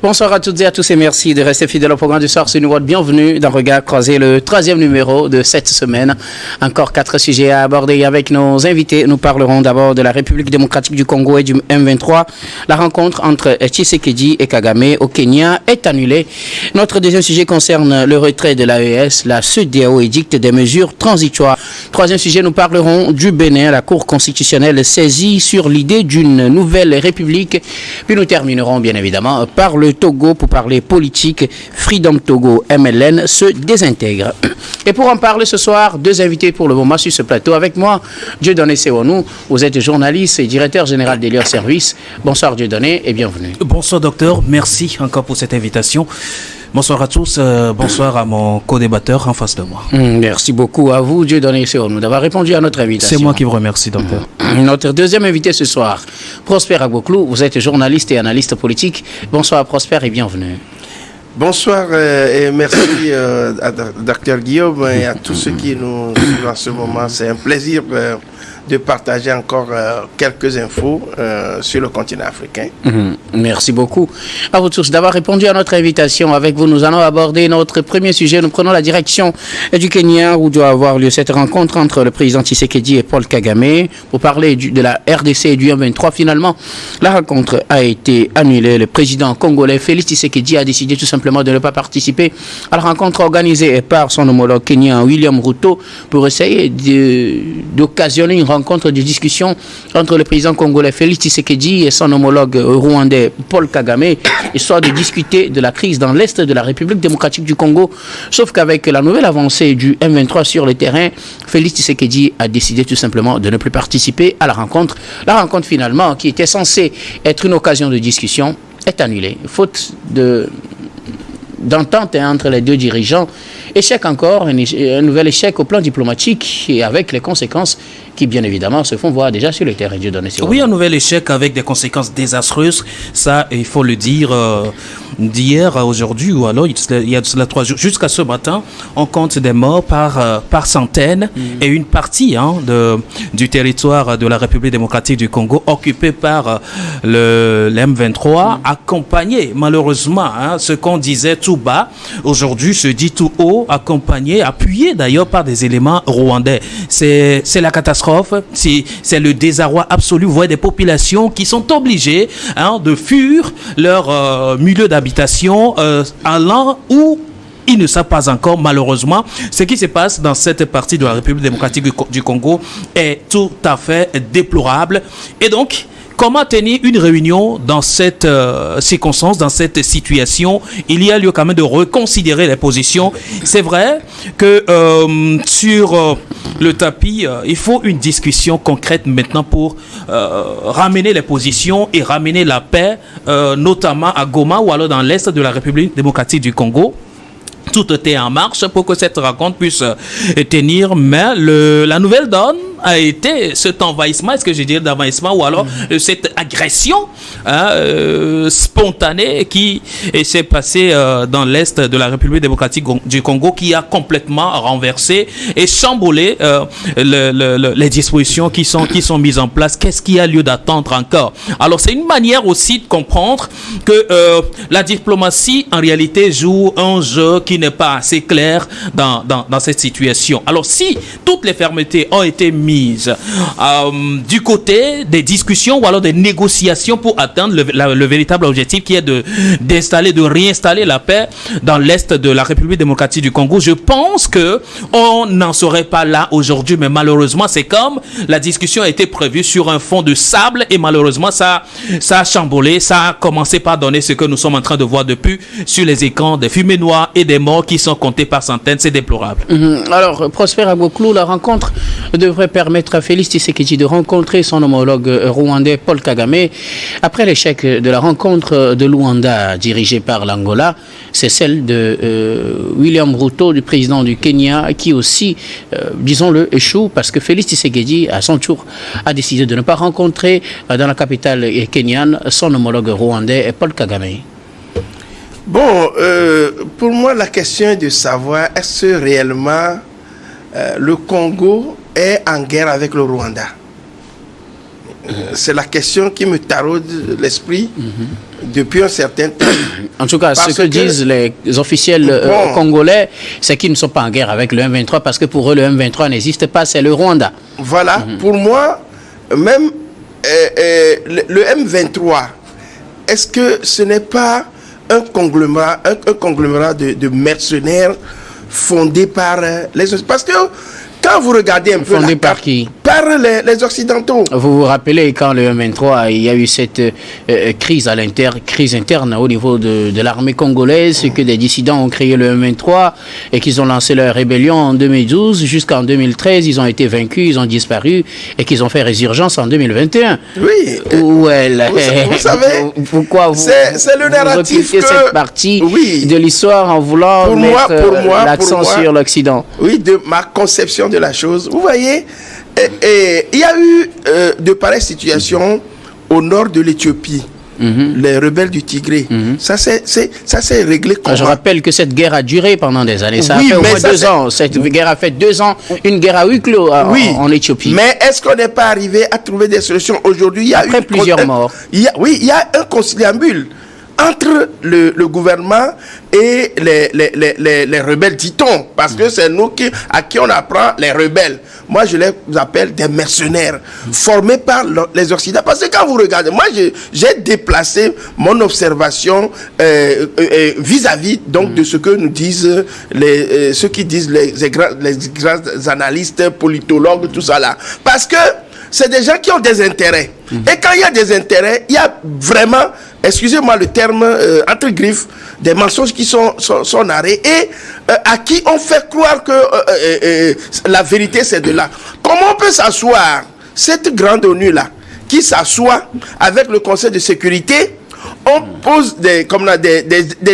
Bonsoir à toutes et à tous et merci de rester fidèles au programme du soir. C'est une fois bienvenue dans Regard Croisé, le 3e numéro de cette semaine. Encore 4 sujets à aborder avec nos invités. Nous parlerons d'abord de la République démocratique du Congo et du M23. La rencontre entre Tshisekedi et Kagame au Kenya est annulée. Notre deuxième sujet concerne le retrait de l'AES. La CEDEAO édicte des mesures transitoires. Troisième sujet, nous parlerons du Bénin. La Cour constitutionnelle saisie sur l'idée d'une nouvelle république. Puis nous terminerons bien évidemment par le Togo pour parler politique. Freedom Togo MLN se désintègre. Et pour en parler ce soir, 2 invités pour le moment sur ce plateau. Avec moi, Dieudonné Sewonou. Vous êtes journaliste et directeur général des Liens Services. Bonsoir Dieudonné et bienvenue. Bonsoir docteur, merci encore pour cette invitation. Bonsoir à tous, bonsoir à mon co-débatteur en face de moi. Merci beaucoup à vous, Dieudonné Sewonou, d'avoir répondu à notre invitation. C'est moi qui vous remercie, docteur. Notre deuxième invité ce soir, Prosper Agboklou. Vous êtes journaliste et analyste politique. Bonsoir Prosper et bienvenue. Bonsoir et merci à Dr Guillaume et à tous ceux qui nous suivent en ce moment. C'est un plaisir de partager encore quelques infos sur le continent africain. Merci beaucoup à vous tous d'avoir répondu à notre invitation. Avec vous, nous allons aborder notre premier sujet. Nous prenons la direction du Kenya où doit avoir lieu cette rencontre entre le président Tshisekedi et Paul Kagame pour parler de la RDC et du M23. Finalement, la rencontre a été annulée. Le président congolais Félix Tshisekedi a décidé tout simplement de ne pas participer à la rencontre organisée par son homologue kenyan William Ruto pour essayer d'occasionner une rencontre de discussion entre le président congolais Félix Tshisekedi et son homologue rwandais Paul Kagame, histoire de discuter de la crise dans l'est de la République démocratique du Congo. Sauf qu'avec la nouvelle avancée du M23 sur le terrain, Félix Tshisekedi a décidé tout simplement de ne plus participer à la rencontre. La rencontre finalement, qui était censée être une occasion de discussion, est annulée, faute d'entente entre les deux dirigeants. Échec encore, un nouvel échec au plan diplomatique et avec les conséquences qui, bien évidemment, se font voir déjà sur le terrain. Oui, un nouvel échec avec des conséquences désastreuses. Ça, il faut le dire, d'hier à aujourd'hui, ou alors il y a cela 3 jours. Jusqu'à ce matin, on compte des morts par centaines et une partie du territoire de la République démocratique du Congo occupé par le M23, accompagné, malheureusement, ce qu'on disait tout bas, aujourd'hui se dit tout haut, accompagné, appuyé d'ailleurs par des éléments rwandais. C'est la catastrophe, c'est le désarroi absolu. Vous voyez des populations qui sont obligées de fuir leur milieu d'habitation allant où ils ne savent pas encore, malheureusement. Ce qui se passe dans cette partie de la République démocratique du Congo est tout à fait déplorable. Et donc, comment tenir une réunion dans cette circonstance, dans cette situation? Il y a lieu quand même de reconsidérer les positions. C'est vrai que sur le tapis, il faut une discussion concrète maintenant pour ramener les positions et ramener la paix, notamment à Goma ou alors dans l'est de la République démocratique du Congo. Tout était en marche pour que cette rencontre puisse tenir, mais la nouvelle donne a été cet envahissement, est-ce que je dirais d'envahissement, ou alors cette agression spontanée qui s'est passée dans l'est de la République démocratique du Congo, qui a complètement renversé et chamboulé les dispositions qui sont mises en place. Qu'est-ce qu'il y a lieu d'attendre encore? Alors c'est une manière aussi de comprendre que la diplomatie en réalité joue un jeu qui n'est pas assez clair dans cette situation. Alors si toutes les fermetés ont été mises du côté des discussions ou alors des négociations pour atteindre le véritable objectif qui est de réinstaller la paix dans l'est de la République démocratique du Congo, je pense que on n'en serait pas là aujourd'hui, mais malheureusement c'est comme la discussion a été prévue sur un fond de sable et malheureusement ça a chamboulé, ça a commencé par donner ce que nous sommes en train de voir depuis sur les écrans, des fumées noires et des morts qui sont comptés par centaines. C'est déplorable. Alors Prosper Agboklou, la rencontre devrait permettre à Félix Tshisekedi de rencontrer son homologue rwandais Paul Kagame. Après l'échec de la rencontre de Luanda dirigée par l'Angola, c'est celle de William Ruto, du président du Kenya, qui aussi, disons-le, échoue parce que Félix Tshisekedi, à son tour, a décidé de ne pas rencontrer dans la capitale kenyane son homologue rwandais Paul Kagame. Bon, pour moi, la question est de savoir est-ce que réellement le Congo est en guerre avec le Rwanda. c'est la question qui me taraude l'esprit depuis un certain temps. En tout cas, Parce ce que disent les officiels congolais, c'est qu'ils ne sont pas en guerre avec le M23 parce que pour eux, le M23 n'existe pas, c'est le Rwanda. Voilà, pour moi, même le M23, est-ce que ce n'est pas un conglomérat de mercenaires fondés par les... Parce que quand vous regardez un peu Fondé la par carte, qui? par les Occidentaux. Vous vous rappelez quand le M23, il y a eu cette crise interne au niveau de l'armée congolaise, que des dissidents ont créé le M23 et qu'ils ont lancé leur rébellion en 2012 jusqu'en 2013, ils ont été vaincus, ils ont disparu et qu'ils ont fait résurgence en 2021. Oui. Well, Vous savez, pourquoi c'est le narratif que cette partie de l'histoire en voulant mettre l'accent sur l'Occident? Oui, de ma conception de la chose. Vous voyez, il y a eu de pareilles situations au nord de l'Éthiopie. Les rebelles du Tigré. Ça s'est réglé comment? Je rappelle que cette guerre a duré pendant des années. Ça a Oui, fait au mais moins ça, 2 ans. Cette guerre a fait 2 ans. Une guerre à huis clos en Éthiopie. Mais est-ce qu'on n'est pas arrivé à trouver des solutions? Aujourd'hui, il y a Après plusieurs morts. Il y a un conciliabule entre le gouvernement et les rebelles, dit-on, parce que c'est nous à qui on apprend les rebelles. Moi, je les appelle des mercenaires formés par les Occidentaux. Parce que quand vous regardez, moi, j'ai déplacé mon observation vis-à-vis donc de ce que nous disent ceux qui disent les grands analystes, politologues, tout ça là. Parce que c'est des gens qui ont des intérêts. Et quand il y a des intérêts, il y a vraiment, excusez-moi le terme, entre griffes, des mensonges qui sont narrés et à qui on fait croire que la vérité c'est de là. Comment on peut s'asseoir, cette grande ONU-là, qui s'assoit avec le Conseil de sécurité, on pose des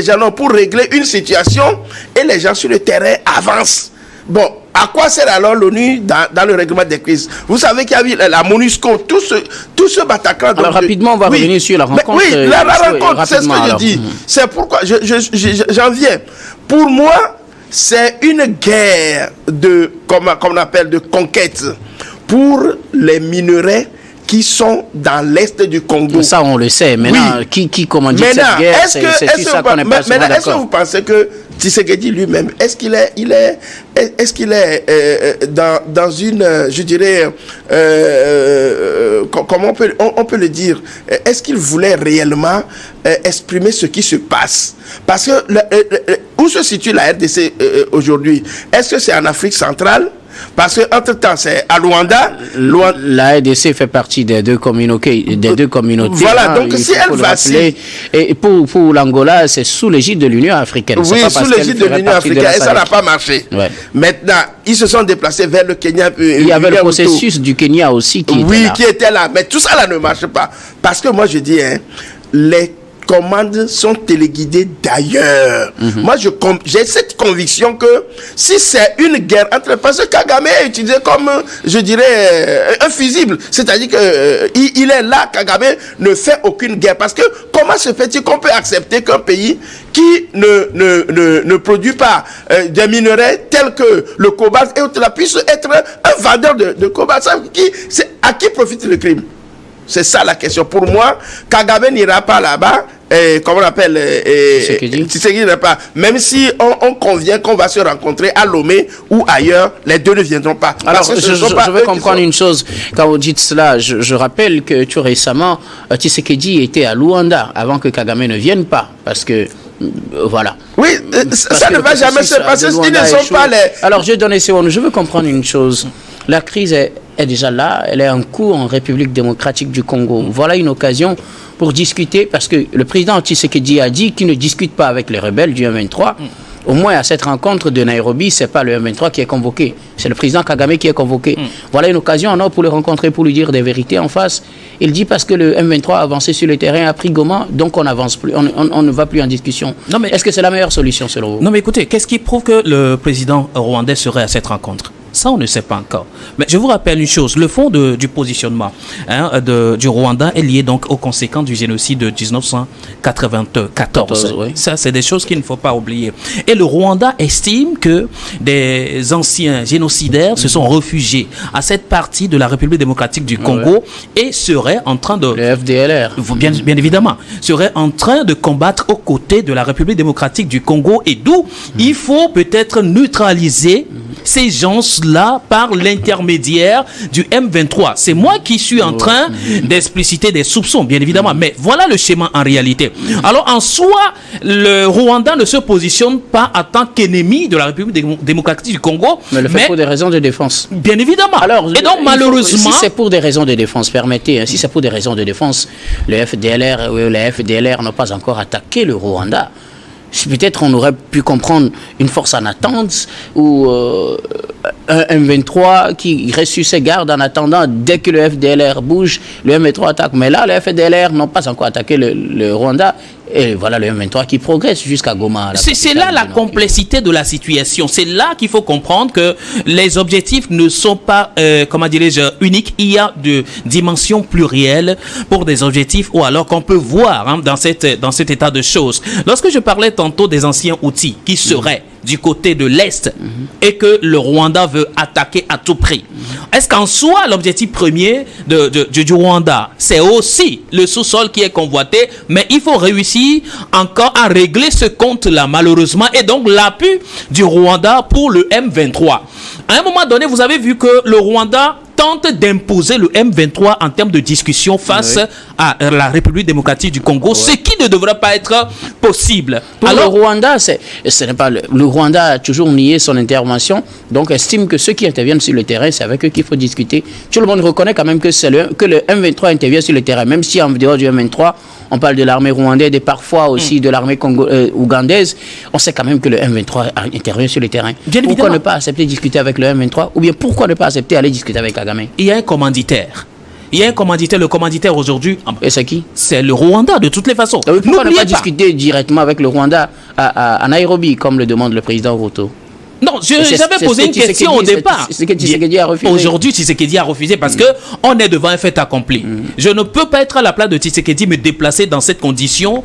jalons pour régler une situation et les gens sur le terrain avancent. Bon, à quoi sert alors l'ONU dans le règlement des crises? Vous savez qu'il y a eu la MONUSCO, tout ce Bataclan. Alors rapidement, on va revenir sur la rencontre. Oui, la rencontre, c'est ce que je dis. C'est pourquoi j'en viens. Pour moi, c'est une guerre comme on appelle, de conquête pour les minerais qui sont dans l'est du Congo. Ça, on le sait. Maintenant, qui commandite cette guerre? C'est ça qu'on n'est pas souvent d'accord. Est-ce que vous pensez que Tshisekedi lui-même, est-ce qu'il est dans une, je dirais, comment on peut le dire, est-ce qu'il voulait réellement exprimer ce qui se passe? Parce que où se situe la RDC aujourd'hui? Est-ce que c'est en Afrique centrale? Parce que entre-temps, c'est à Luanda. La RDC fait partie des deux communautés. Voilà, donc si elle vacille. Et pour l'Angola, c'est sous l'égide de l'Union africaine. Oui, sous l'égide de l'Union africaine. Et ça n'a pas marché. Ouais. Maintenant, ils se sont déplacés vers le Kenya. Il y avait le processus du Kenya aussi qui était là. Mais tout ça là ne marche pas. Parce que moi, je dis, les commandes sont téléguidées d'ailleurs. Moi, j'ai cette conviction que si c'est une guerre entre... Parce que Kagame est utilisé comme, je dirais, un fusible. C'est-à-dire qu'il est là, Kagame ne fait aucune guerre. Parce que comment se fait-il qu'on peut accepter qu'un pays qui ne produit pas des minerais tels que le cobalt et autres là puisse être un vendeur de cobalt? À qui profite le crime? C'est ça la question. Pour moi, Kagame n'ira pas là-bas, comment on appelle, Tshisekedi n'ira pas. Même si on convient qu'on va se rencontrer à Lomé ou ailleurs, les deux ne viendront pas. Alors, je veux comprendre une chose. Quand vous dites cela, je rappelle que tout récemment, Tshisekedi était à Luanda avant que Kagame ne vienne pas. Parce que... voilà. Oui, ça ne va jamais se passer. Ils ne sont pas les... Alors, je veux comprendre une chose. La crise est déjà là, elle est en cours en République démocratique du Congo. Voilà une occasion pour discuter, parce que le président Tshisekedi a dit qu'il ne discute pas avec les rebelles du M23. Au moins à cette rencontre de Nairobi, ce n'est pas le M23 qui est convoqué, c'est le président Kagame qui est convoqué. Voilà une occasion en or pour le rencontrer, pour lui dire des vérités en face. Il dit parce que le M23 a avancé sur le terrain, a pris Goma, donc on n'avance plus, on ne va plus en discussion. Non, mais est-ce que c'est la meilleure solution selon vous? Non mais écoutez, qu'est-ce qui prouve que le président rwandais serait à cette rencontre? Ça, on ne sait pas encore. Mais je vous rappelle une chose, le fond du positionnement du Rwanda est lié donc aux conséquences du génocide de 1994. Oui. Ça, c'est des choses qu'il ne faut pas oublier. Et le Rwanda estime que des anciens génocidaires se sont réfugiés à cette partie de la République démocratique du Congo et seraient en train de... Le FDLR. Bien évidemment, serait en train de combattre aux côtés de la République démocratique du Congo et d'où il faut peut-être neutraliser ces gens-là par l'intermédiaire du M23. C'est moi qui suis en train d'expliciter des soupçons, bien évidemment, mais voilà le schéma en réalité. Alors en soi, le Rwanda ne se positionne pas en tant qu'ennemi de la République démocratique du Congo, Mais le fait pour des raisons de défense. bien évidemment. Alors, et donc malheureusement... si c'est pour des raisons de défense, permettez, hein, si c'est pour des raisons de défense, le FDLR n'a pas encore attaqué le Rwanda. Peut-être on aurait pu comprendre une force en attente ou un M23 qui reste sur ses gardes en attendant, dès que le FDLR bouge, le M23 attaque. Mais là, le FDLR n'a pas encore attaqué le Rwanda. Et voilà le M23 qui progresse jusqu'à Goma. C'est là la complexité de la situation. C'est là qu'il faut comprendre que les objectifs ne sont pas, comment dirais-je, uniques. Il y a de dimensions plurielles pour des objectifs ou alors qu'on peut voir dans cet état de choses. Lorsque je parlais tantôt des anciens outils qui seraient du côté de l'Est et que le Rwanda veut attaquer à tout prix. Est-ce qu'en soi, l'objectif premier du Rwanda, c'est aussi le sous-sol qui est convoité, mais il faut réussir encore à régler ce compte-là, malheureusement, et donc l'appui du Rwanda pour le M23. À un moment donné, vous avez vu que le Rwanda tente d'imposer le M23 en termes de discussion face à la République démocratique du Congo, ce qui ne devrait pas être possible. Pour le Rwanda, ce n'est pas le Rwanda a toujours nié son intervention, donc estime que ceux qui interviennent sur le terrain, c'est avec eux qu'il faut discuter. Tout le monde reconnaît quand même que le M23 intervient sur le terrain, même si en dehors du M23, on parle de l'armée rwandaise et parfois aussi de l'armée ougandaise, on sait quand même que le M23 intervient sur le terrain. Pourquoi ne pas accepter de discuter avec le M23 ou bien pourquoi ne pas accepter d'aller discuter avec Kagame? Il y a un commanditaire. Le commanditaire aujourd'hui... Et c'est qui? C'est le Rwanda, de toutes les façons. Pourquoi ne pas discuter directement avec le Rwanda à Nairobi, comme le demande le président Ruto? Non, j'avais posé une question au départ. C'est que Tshisekedi a refusé. Aujourd'hui, Tshisekedi a refusé parce que on est devant un fait accompli. Je ne peux pas être à la place de Tshisekedi, me déplacer dans cette condition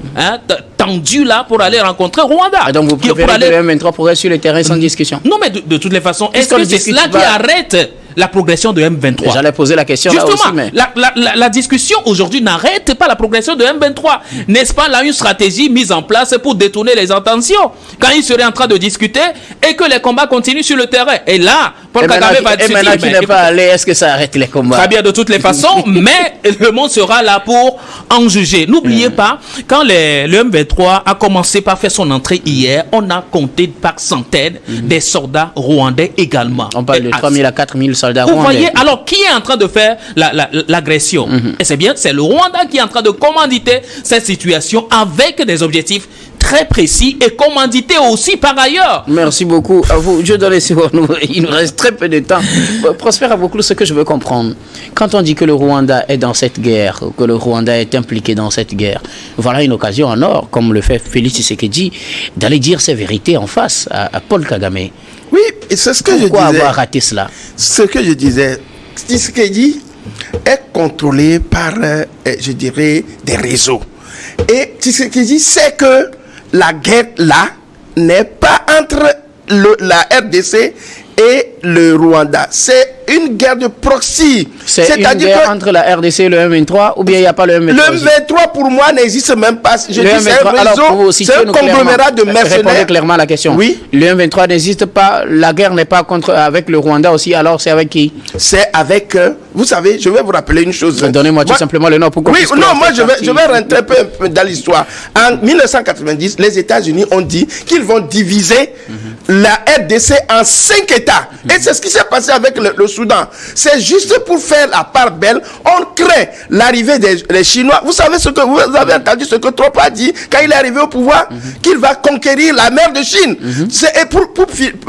tendue là pour aller rencontrer Rwanda. Ah, donc vous préférez que le M23 progresse sur le terrain sans discussion? Non, mais de toutes les façons, est-ce que c'est cela qui arrête la progression de M23? J'allais poser la question justement, là aussi. Mais... la discussion aujourd'hui n'arrête pas la progression de M23. N'est-ce pas là une stratégie mise en place pour détourner les attentions quand ils seraient en train de discuter et que les combats continuent sur le terrain? Et là, Paul Kagame va dire... Et maintenant qu'il n'est pas allé, est-ce que ça arrête les combats? Très bien, de toutes les façons, mais le monde sera là pour en juger. N'oubliez pas, quand le M23 a commencé par faire son entrée hier, on a compté par centaines des soldats rwandais également. On parle de 3 000 à 4 000 soldats vous rwandais. voyez, alors qui est en train de faire l'agression? Et c'est le Rwanda qui est en train de commanditer cette situation avec des objectifs très précis et commandité aussi par ailleurs. Merci beaucoup à vous. Je dois laisser, il nous reste très peu de temps. Prosper a beaucoup ce que je veux comprendre. Quand on dit que le Rwanda est dans cette guerre, que le Rwanda est impliqué dans cette guerre, voilà une occasion en or, comme le fait Félix Tshisekedi, d'aller dire ces vérités en face à Paul Kagame. Oui, et c'est ce que je disais. Pourquoi avoir raté cela? Ce que je disais, Tshisekedi est contrôlé par, je dirais, des réseaux. Et Tshisekedi sait que la guerre là n'est pas entre la RDC et le Rwanda. C'est une guerre de proxy. C'est une guerre entre la RDC et le M23 ou bien il n'y a pas le M23? Le M23 pour moi n'existe même pas. Je dis c'est un réseau, c'est un conglomérat de mercenaires. Répondez clairement à la question. Oui. Le M23 n'existe pas, la guerre n'est pas avec le Rwanda aussi, alors c'est avec qui? C'est avec, vous savez, je vais vous rappeler une chose. Donnez-moi tout simplement le nom. Oui, non, moi je vais rentrer un peu dans l'histoire. En 1990, les États-Unis ont dit qu'ils vont diviser la RDC en 5 États. Et c'est ce qui s'est passé avec le Soudan. C'est juste pour faire la part belle. On crée l'arrivée des Chinois. Vous savez ce que vous avez entendu, ce que Trump a dit quand il est arrivé au pouvoir, qu'il va conquérir la mer de Chine. C'est pour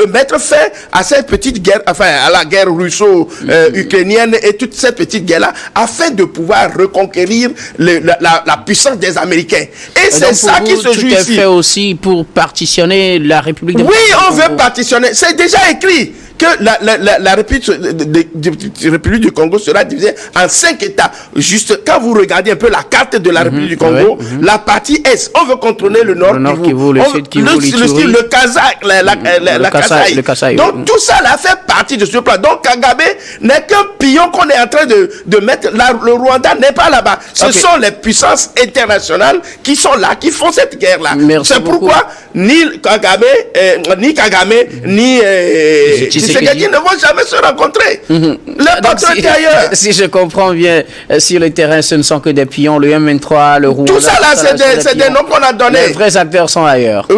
mettre fin à cette petite guerre, enfin à la guerre russo-ukrainienne et toute cette petite guerre-là, afin de pouvoir reconquérir la puissance des Américains. Et c'est ça qui se joue ici. Tout est fait aussi pour partitionner la République démocratique. Oui, on veut partitionner. C'est déjà écrit. que la République du Congo sera divisée en 5 États. Juste quand vous regardez un peu la carte de la République du Congo, la partie Est, on veut contrôler le Nord, Kivu, le Sud Kivu, le Kasaï, le Kasaï. Donc tout ça là fait partie de ce plan. Donc Kagame n'est qu'un pion qu'on est en train de mettre. Le Rwanda n'est pas là-bas. Ce sont les puissances internationales qui sont là, qui font cette guerre-là. C'est pourquoi ni Kagame, ni Tshisekedi ne vont jamais se rencontrer. Le patron est ailleurs. Si je comprends bien, sur le terrain, ce ne sont que des pions, le M23, le Rwanda. Tout ça là, c'est des noms qu'on a donnés. Les vrais acteurs sont ailleurs.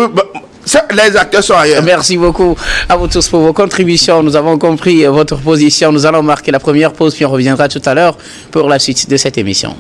Les acteurs sont ailleurs. Merci beaucoup à vous tous pour vos contributions. Nous avons compris votre position. Nous allons marquer la première pause, puis on reviendra tout à l'heure pour la suite de cette émission.